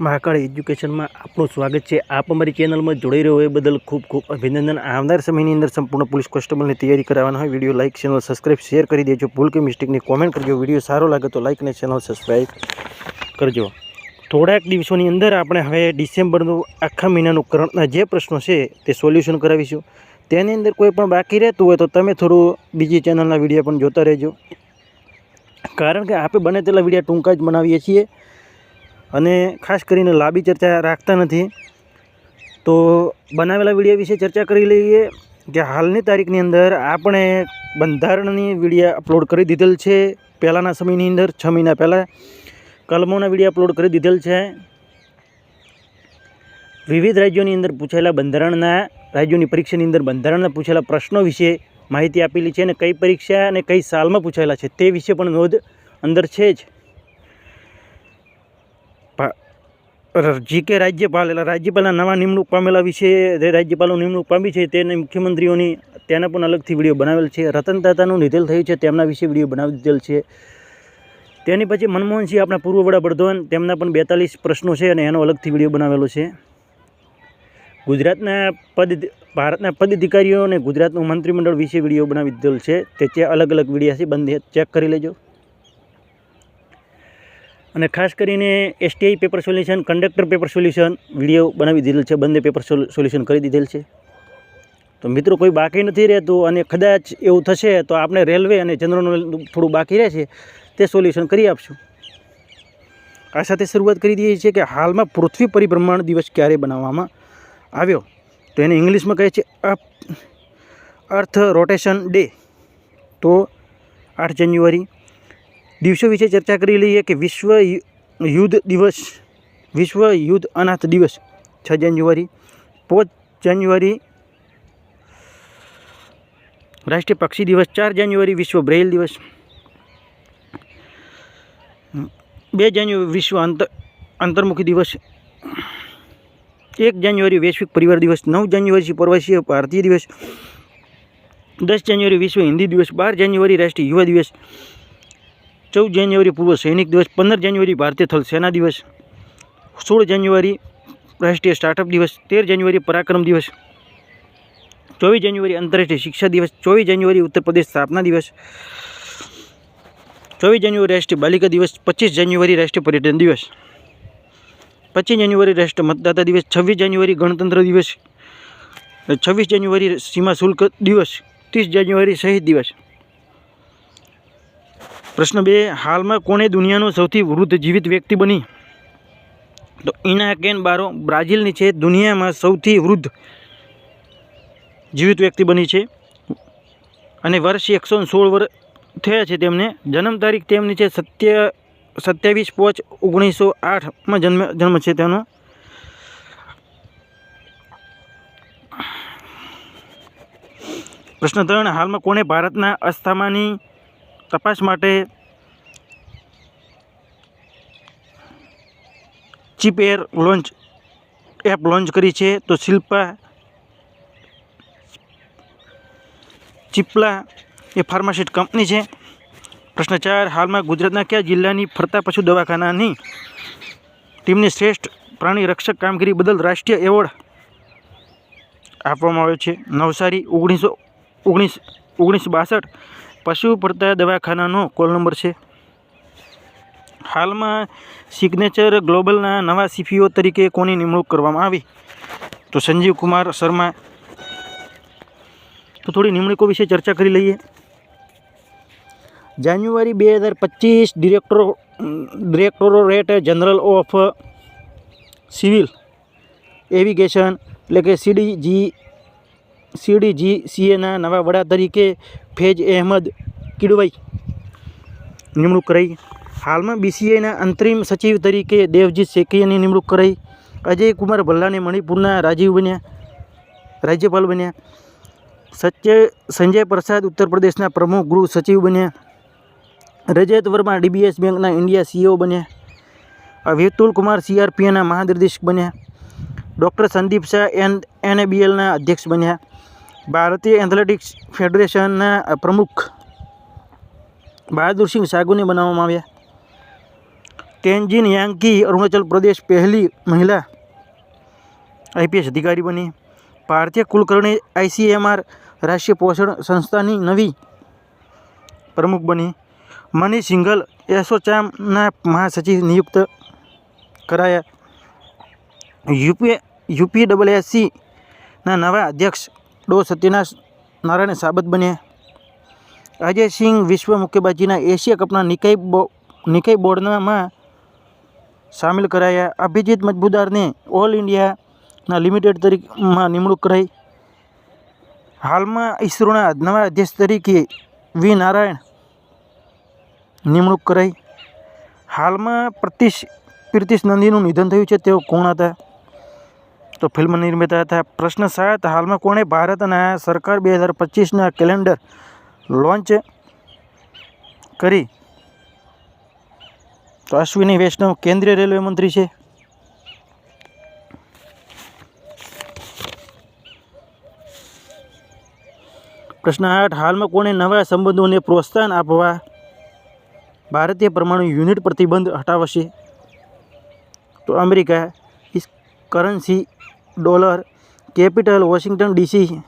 મહાકાળ એજ્યુકેશનમાં આપનું સ્વાગત છે। આપ અમારી ચેનલમાં જોડાઈ રહ્યો એ બદલ ખૂબ ખૂબ અભિનંદન। આવનાર સમયની અંદર સંપૂર્ણ પોલીસ કોન્સ્ટેબલની તૈયારી કરાવવાના હોય। Video like, channel subscribe, share કરી દેજો। ભૂલ કે મિસ્ટેકની કોમેન્ટ કરજો। વિડીયો સારો લાગે તો લાઇક અને ચેનલ સબસ્ક્રાઇબ કરજો। થોડાક દિવસોની અંદર આપણે હવે ડિસેમ્બરનું આખા મહિનાનું કરંટના જે પ્રશ્નો છે તે સોલ્યુશન કરાવીશું। તેની અંદર કોઈ પણ બાકી રહેતું હોય તો તમે થોડું બીજી ચેનલના વિડીયો પણ જોતા રહેજો, કારણ કે આપણે બને તેટલા વિડીયો ટૂંકા જ બનાવીએ છીએ અને ખાસ કરીને લાંબી ચર્ચા રાખતા નથી। તો બનાવેલા વિડીયો વિશે ચર્ચા કરી લઈએ કે હાલની તારીખની અંદર આપણે બંધારણની વિડીયો અપલોડ કરી દીધેલ છે। પહેલાંના સમયની અંદર 6 મહિના પહેલાં કલમોના વિડીયો અપલોડ કરી દીધેલ છે। વિવિધ રાજ્યોની અંદર પૂછાયેલા બંધારણના રાજ્યોની પરીક્ષાની અંદર બંધારણના પૂછાયેલા પ્રશ્નો વિશે માહિતી આપેલી છે અને કઈ પરીક્ષા અને કઈ સાલમાં પૂછાયેલા છે તે વિશે પણ નોંધ અંદર છે જ। જીકે રાજ્યપાલના નવા નિમણૂક પામેલા વિશે રાજ્યપાલો નિમણૂક પામી છે તેને મુખ્યમંત્રીઓની તેના પણ અલગથી વિડીયો બનાવેલ છે। રતન તાતાનું નિધન થયું છે તેમના વિશે વિડીયો બનાવી દીધેલ છે। તેની પછી મનમોહનસિંહ આપણા પૂર્વ વડાપ્રધાન તેમના પણ 42 પ્રશ્નો છે અને એનો અલગથી વિડીયો બનાવેલો છે। ભારતના પદ અધિકારીઓ અને ગુજરાતનું મંત્રીમંડળ વિશે વિડીયો બનાવી દીધેલ છે। તે અલગ અલગ વિડીયો છે, બંને ચેક કરી લેજો। અને ખાસ કરીને STI paper solution, conductor paper solution video બનાવી દીધેલ છે, બંને પેપર સોલ્યુશન કરી દીધેલ છે। તો મિત્રો કોઈ બાકી નથી રહેતું અને કદાચ એવું થશે તો આપણે રેલવે અને જનરલ થોડું બાકી રહેશે તે સોલ્યુશન કરી આપશું। આ સાથે શરૂઆત કરી દઈએ છીએ કે હાલમાં પૃથ્વી પરિભ્રમણ દિવસ ક્યારે બનાવવામાં આવ્યો, તો એને ઇંગ્લિશમાં કહે છે અર્થ રોટેશન ડે, તો 8 જાન્યુઆરી। દિવસો વિશે ચર્ચા કરી લઈએ કે વિશ્વ યુદ્ધ દિવસ, વિશ્વ યુદ્ધ અનાથ દિવસ 6 જાન્યુઆરી। 5 જાન્યુઆરી રાષ્ટ્રીય પક્ષી દિવસ। 4 જાન્યુઆરી વિશ્વ બ્રેઇલ દિવસ। 2 જાન્યુઆરી વિશ્વ અંતર્મુખી દિવસ। 1 જાન્યુઆરી વૈશ્વિક પરિવાર દિવસ। 9 જાન્યુઆરી પ્રવાસી ભારતીય દિવસ। 10 જાન્યુઆરી વિશ્વ હિન્દી દિવસ। 12 જાન્યુઆરી રાષ્ટ્રીય યુવા દિવસ। 14 જાન્યુઆરી પૂર્વ સૈનિક દિવસ। 15 જાન્યુઆરી ભારતીય થલ સેના દિવસ। 16 જાન્યુઆરી રાષ્ટ્રીય સ્ટાર્ટઅપ દિવસ। 13 જાન્યુઆરી પરાક્રમ દિવસ। 24 જાન્યુઆરી આંતરરાષ્ટ્રીય શિક્ષા દિવસ। 24 જાન્યુઆરી ઉત્તર પ્રદેશ સ્થાપના દિવસ। 24 જાન્યુઆરી રાષ્ટ્રીય બાલિકા દિવસ। 25 જાન્યુઆરી રાષ્ટ્રીય પર્યટન દિવસ। 25 જાન્યુઆરી રાષ્ટ્રીય મતદાતા દિવસ। 26 જાન્યુઆરી ગણતંત્ર દિવસ। 26 જાન્યુઆરી સીમા શુલ્ક દિવસ। 30 જાન્યુઆરી શહીદ દિવસ। પ્રશ્ન 2, હાલમાં કોણે દુનિયાનો સૌથી વૃદ્ધ જીવિત વ્યક્તિ બની, તો ઇના કેન બારો બ્રાઝિલની છે, દુનિયામાં સૌથી વૃદ્ધ જીવિત વ્યક્તિ બની છે અને વર્ષ 116 વર્ષ થયા છે તેમને। જન્મ તારીખ તેમની છે 27/5/1908માં જન્મ છે તેનો। પ્રશ્ન 3, હાલમાં કોણે ભારતના અસ્થમાની તપાસ માટે ચીપ એર એપ લોન્ચ કરી છે, તો શિલ્પા ચિપ્લા એ ફાર્માસ્યુટિકલ કંપની છે। પ્રશ્ન 4, હાલમાં ગુજરાતના કયા જિલ્લાની ફરતા પશુ દવાખાનાની ટીમને શ્રેષ્ઠ પ્રાણી રક્ષક કામગીરી બદલ રાષ્ટ્રીય એવોર્ડ આપવામાં આવ્યો છે? નવસારી 1962 પશુ ફરતા દવાખાનાનો કોલ નંબર છે। હાલમાં સિગ્નેચર ગ્લોબલના નવા CEO તરીકે કોની નિમણૂક કરવામાં આવી, તો સંજીવ કુમાર શર્મા। તો થોડી નિમણૂકો વિશે ચર્ચા કરી લઈએ। જાન્યુઆરી 2025 ડિરેક્ટોરેટ જનરલ ઓફ સિવિલ એવિગેશન એટલે કે CDGCAના નવા વડા તરીકે ફૈઝ અહેમદ કિડવાઈ નિમણૂક કરાઈ। હાલમાં BCIના અંતરિમ સચિવ તરીકે દેવજીત સેકિયાની નિમણૂક કરાઈ। અજય કુમાર ભલ્લાને મણિપુરના રાજ્યપાલ બન્યા। સંજય પ્રસાદ ઉત્તર પ્રદેશના પ્રમુખ ગૃહ સચિવ બન્યા। રજત વર્મા DBS બેંકના ઇન્ડિયા CEO બન્યા। વિતુલ કુમાર CRPના મહાનિર્દેશક બન્યા। ડૉક્ટર સંદીપ શાહ NABLના અધ્યક્ષ બન્યા। ભારતીય એથ્લેટિક્સ ફેડરેશનના પ્રમુખ બહાદુરસિંહ સાગુને બનાવવામાં આવ્યા। तेंजिन यांकी अरुणाचल प्रदेश पहली महिला IPS अधिकारी बनी। भारतीय कुलकर्णी ICMR राष्ट्रीय पोषण संस्थानी नवी प्रमुख बनी। मनीष सिंघल एसोचैमना महासचिव नियुक्त कराया। UPSC ना नवा अध्यक्ष डो सत्यनारायण साबत बन्या। अजय सिंह विश्व मुक्केबाजीना एशिया कपना निकाय बोर्डमां सामेल कराया। अभिजीत मजबूदारने ऑल इंडिया लिमिटेड तरीके निमणूक कराई। हाल में ईसरोना नवा अध्यक्ष तरीके V नारायण निमणूक कराई। हाल में प्रीतिश नंदीनु निधन थयुं छे, तेओ कोण हता? तो फिल्म निर्माता था। प्रश्न 7, हाल में कोणे भारतना सरकार 2025 ना कैलेंडर लॉन्च करी? तो अश्विनी वैष्णव केंद्रीय रेलवे मंत्री है। प्रश्न 8, हाल में कोणे नवा संबंधों ने प्रोत्साहन आपवा भारतीय परमाणु यूनिट प्रतिबंध हटावशे? तो अमेरिका। इस currency dollar. Capital Washington DC।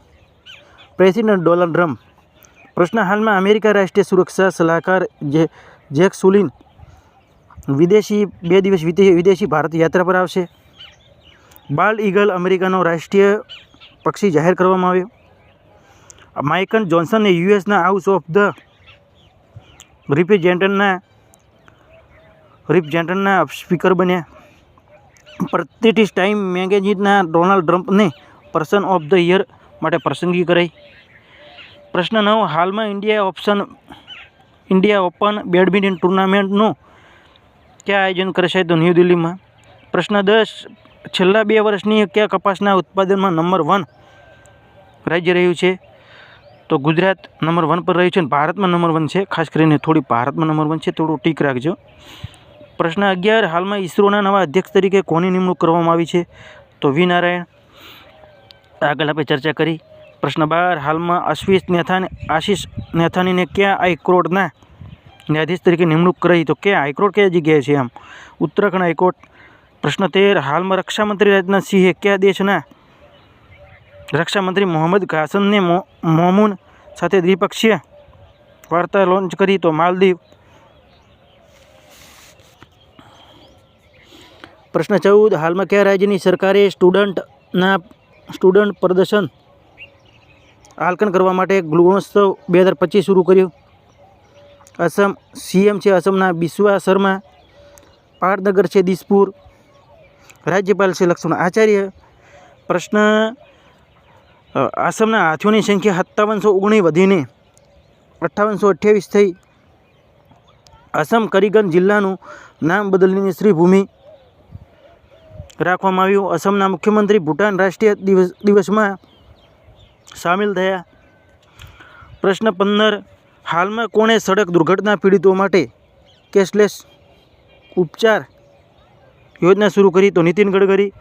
President Donald Trump. प्रश्न, हाल में अमेरिका राष्ट्रीय सुरक्षा सलाहकार जैक सुलिन विदेशी 2 दिवस विदेशी भारत यात्रा पर आवशे। बाल्ड ईगल अमेरिकानो राष्ट्रीय पक्षी जाहिर करवामां आव्यो। माइकल जॉन्सन ने US ना house of the representatives speaker बन्या। प्रतिष्ठित टाइम मैगजीनना डोनाल्ड ट्रम्प ने पर्सन ऑफ द ईयर माटे पसंदगी कराई। प्रश्न 9, हाल में इंडिया ओपन बेडमिंटन टूर्नामेंटનું क्या आयोजन करशे? तो न्यू दिल्ली में। प्रश्न 10, छेल्ला 2 वर्षनी क्या कपासना उत्पादन में नंबर 1 राज्य रह्यु छे? तो गुजरात नंबर 1 पर रह्यु छे। भारत में नंबर 1 है, खास करीने थोड़ी भारत में नंबर 1 है, थोड़ो टीक राखजो। प्रश्न 11, हाल में ईसरोना नवा अध्यक्ष तरीके कोनी निमणूक करवामां आवी छे? तो V नारायण। आगळ आपणे चर्चा करी। प्रश्न 12, हाल में आशीष नेथानी ने क्या हाईकोर्टना न्यायाधीश तरीके निमणूक कराई? तो क्या हाईकोर्ट क्या जगह है? आम उत्तराखंड हाईकोर्ट। प्रश्न 13, हाल में रक्षा मंत्री राजनाथ सिंह क्या देशना रक्षा मंत्री मोहम्मद कासन ने मोमून साथे द्विपक्षीय वार्ता लॉन्च करी? तो मालदीव। प्रश्न 14, हाल में क्या राज्य सरकारे स्टूडंट प्रदर्शन आकलन करवा माटे गुणोत्सव 2025 शुरू कर्यो? असम। CM है असमना बिस्वा शर्मा। पाटनगर है दिसपुर। राज्यपाल से लक्ष्मण आचार्य। प्रश्न, असमना हाथीओनी संख्या 5719 वधीने 5828 थई। असम करीमगंज जिल्लानुं नाम बदलीने श्रीभूमि राखवामां आव्युं। असमना मुख्यमंत्री भूटान राष्ट्रीय दिवस में शामिल थया। प्रश्न 15, हाल में कोणे सड़क दुर्घटना पीड़ितों माटे कैशलेस उपचार योजना शुरू करी? तो नितिन गडकरी।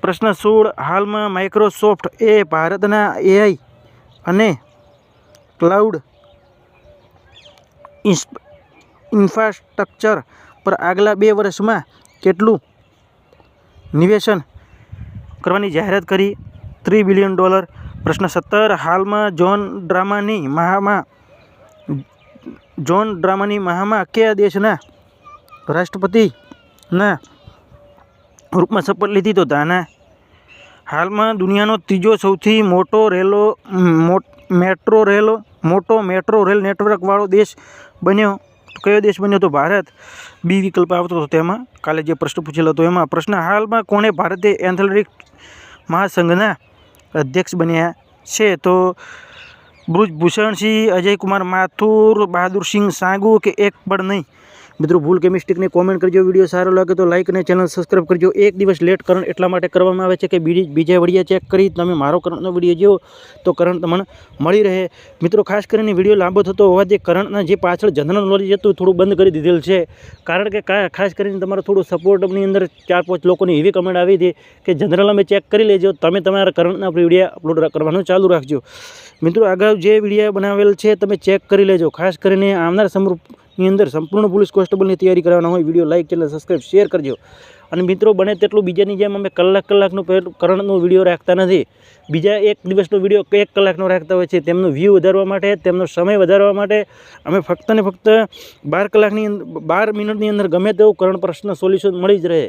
प्रश्न 16, हाल में माइक्रोसॉफ्ट भारतना AI अने क्लाउड इंफ्रास्ट्रक्चर पर आगला 2 वर्ष में केटलुं निवेशन करवानी जाहेरात करी? $3 बिलियन। प्रश्न 17, हाल में जॉन ड्रामानी महामा क्या देशना राष्ट्रपति ना रूप में शपथ लीधी? तो दाना। हाल में दुनियानो तीजो सौथी मोटो मेट्रो रेल नेटवर्क वाळो देश बन्यो? तो कयो देश बन्यो? तो भारत। बी विकल्प आवतो तो तेमां काले जे प्रश्न पूछेलो तो एमां। प्रश्न, हाल में कोणे भारतीय एथलेटिक्स महासंघना अध्यक्ष बन्या छे? तो ब्रजभूषण सिंह, अजय कुमार माथुर, बहादुर सिंह सांगू के एक पण नहीं। मित्रों, भूल के मिस्टेक ने कॉमेंट करजो। वीडियो सारो लगे तो लाइक ने चैनल सब्सक्राइब करजो। 1 दिवस लेट करण एटला माटे करवामां आवे छे के बीजा विडियो चेक करी तमे मारो करंटनो विडियो जो तो करंट तमने मळी रहे। मित्रों, खास करीने विडियो लांबो थतो होवाथी करंटना जे पाछळ जनरल नॉलेज हतुं थोडुं बंध करी दीधेल छे, कारण के खास करीने तमारो थोडो सपोर्टनी अंदर 4-5 लोकोनी एवी कमेंट आवी हती के जनरल में चेक करी लेजो, तमे तमारा करंटना विडियो अपलोड करवानुं चालू राखजो। मित्रों, अगाऊ जे विडियो बनावेल छे तमे चेक करी लेजो। खास करीने आवनार ની અંદર સંપૂર્ણ પોલીસ કોન્સ્ટેબલની તૈયારી કરવાના હોય video like channel subscribe share કરજો. અને મિત્રો બને તેટલું બીજાની જેમ અમે કલાકનો કરંટનો વિડીયો રાખતા નથી. બીજા એક દિવસનો વિડીયો 1 કલાકનો રાખતા હોય છે. તેમનો વ્યૂ વધારવા માટે, તેમનો સમય વધારવા માટે અમે ફક્ત ને ફક્ત 12 મિનિટની અંદર ગમે તેવું કરંટ પ્રશ્ન સોલ્યુશન મળી જ રહે.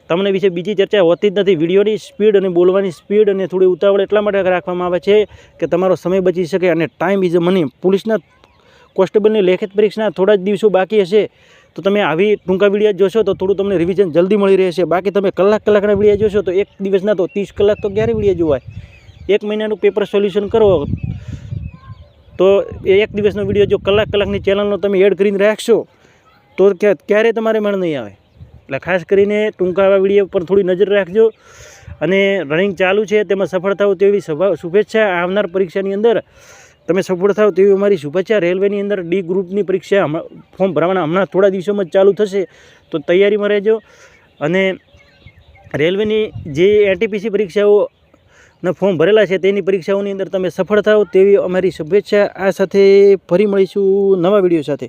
તમને વિશે બીજી ચર્ચા હોતી જ નથી. વિડીયોની સ્પીડ અને બોલવાની સ્પીડ અને થોડી ઉતાવળ એટલા માટે રાખવામાં આવે છે કે તમારો સમય બચી શકે અને ટાઈમ ઇઝ મની. પોલીસના કોન્સ્ટેબલની લેખિત પરીક્ષાના થોડા જ દિવસો બાકી હશે તો તમે આવી ટૂંકા વિડીયો જોશો તો થોડું તમને રિવિઝન જલ્દી મળી રહેશે. બાકી તમે કલાકના વિડીયો જોશો તો એક દિવસના તો 30 કલાક તો ક્યારે વિડીયો જોવાય. 1 મહિનાનું પેપર સોલ્યુશન કરો તો એક દિવસનો વિડીયો જો કલાકની ચેનલનો તમે એડ કરીને રાખશો તો ક્યારે તમારે મેળ નહીં આવે. એટલે ખાસ કરીને ટૂંકા વિડીયો પર થોડી નજર રાખજો. અને રનિંગ ચાલુ છે તેમાં સફળ થાવ તેવી શુભેચ્છા. આવનાર પરીક્ષાની અંદર તમે સફળ થાવ તેવી અમારી શુભેચ્છા. રેલવેની અંદર ડી ગ્રુપની પરીક્ષા ફોર્મ ભરવાના હમણાં થોડા દિવસોમાં જ ચાલુ થશે તો તૈયારીમાં રહેજો. અને રેલવેની જે એનટીપીસી પરીક્ષાઓના ફોર્મ ભરેલા છે તેની પરીક્ષાઓની અંદર તમે સફળ થાવ તેવી અમારી શુભેચ્છા. આ સાથે ફરી મળીશું નવા વિડીયો સાથે.